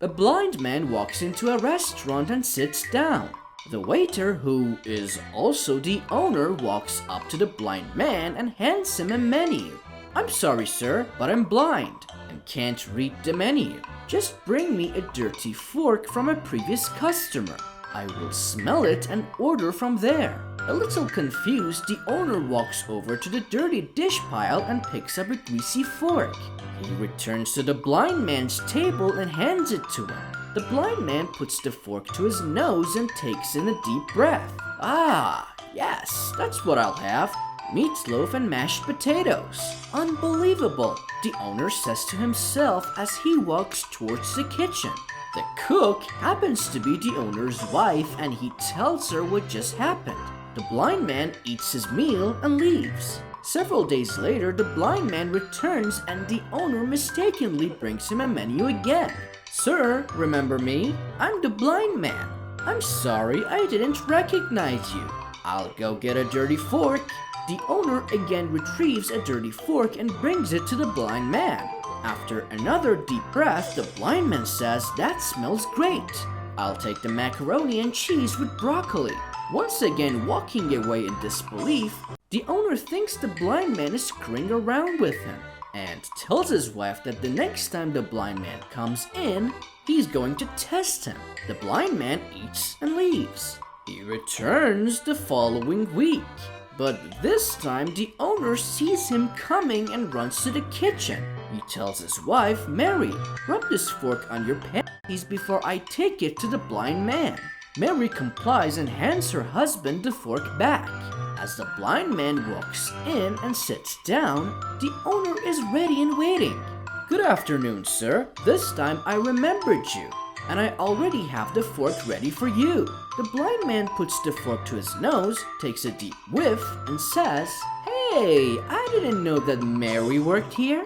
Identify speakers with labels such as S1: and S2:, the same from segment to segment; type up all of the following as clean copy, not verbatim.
S1: A blind man walks into a restaurant and sits down. The waiter, who is also the owner, walks up to the blind man and hands him a menu. "I'm sorry, sir, but I'm blind and can't read the menu. Just bring me a dirty fork from a previous customer. I will smell it and order from there." A little confused, the owner walks over to the dirty dish pile and picks up a greasy fork. He returns to the blind man's table and hands it to him. The blind man puts the fork to his nose and takes in a deep breath. "Ah, yes, that's what I'll have. Meatloaf and mashed potatoes." "Unbelievable," the owner says to himself as he walks towards the kitchen. The cook happens to be the owner's wife, and he tells her what just happened. The blind man eats his meal and leaves. Several days later, the blind man returns and the owner mistakenly brings him a menu again. "Sir, remember me? I'm the blind man. I'm sorry, I didn't recognize you. I'll go get a dirty fork." The owner again retrieves a dirty fork and brings it to the blind man. After another deep breath, the blind man says, "That smells great. I'll take the macaroni and cheese with broccoli." Once again walking away in disbelief, the owner thinks the blind man is screwing around with him and tells his wife that the next time the blind man comes in, he's going to test him. The blind man eats and leaves. He returns the following week, but this time the owner sees him coming and runs to the kitchen. He tells his wife, "Mary, rub this fork on your panties before I take it to the blind man." Mary complies and hands her husband the fork back. As the blind man walks in and sits down, the owner is ready and waiting. "Good afternoon, sir. This time I remembered you, and I already have the fork ready for you." The blind man puts the fork to his nose, takes a deep whiff, and says, "Hey, I didn't know that Mary worked here."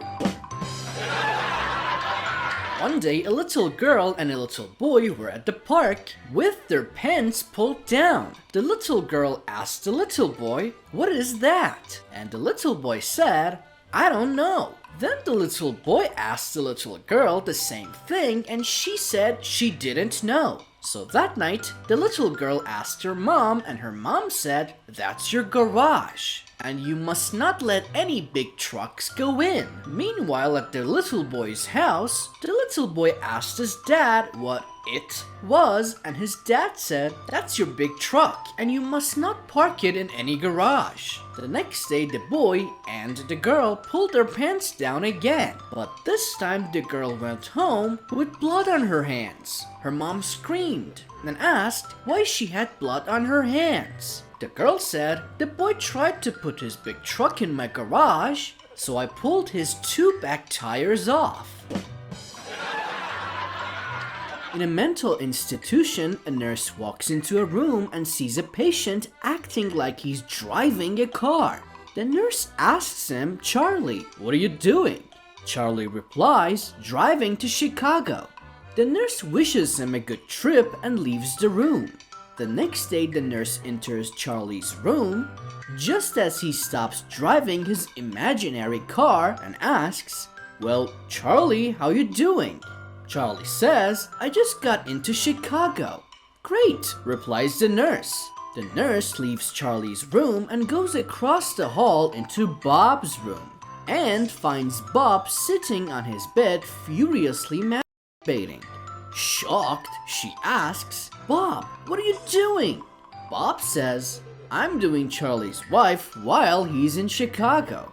S1: One day, a little girl and a little boy were at the park with their pants pulled down. The little girl asked the little boy, "What is that?" And the little boy said, "I don't know." Then the little boy asked the little girl the same thing, and she said she didn't know. So that night, the little girl asked her mom, and her mom said, "That's your garage, and you must not let any big trucks go in." Meanwhile, at the little boy's house, the little boy asked his dad what it was, and his dad said, "That's your big truck, and you must not park it in any garage." The next day, the boy and the girl pulled their pants down again, but this time the girl went home with blood on her hands. Her mom screamed and asked why she had blood on her hands. The girl said, "The boy tried to put his big truck in my garage, so I pulled his two back tires off." In a mental institution, a nurse walks into a room and sees a patient acting like he's driving a car. The nurse asks him, "Charlie, what are you doing?" Charlie replies, "Driving to Chicago." The nurse wishes him a good trip and leaves the room. The next day, the nurse enters Charlie's room just as he stops driving his imaginary car and asks, "Well, Charlie, how you doing?" Charlie says, "I just got into Chicago." "Great," replies the nurse. The nurse leaves Charlie's room and goes across the hall into Bob's room and finds Bob sitting on his bed furiously masturbating. Shocked, she asks, "Bob, what are you doing?" Bob says, "I'm doing Charlie's wife while he's in Chicago."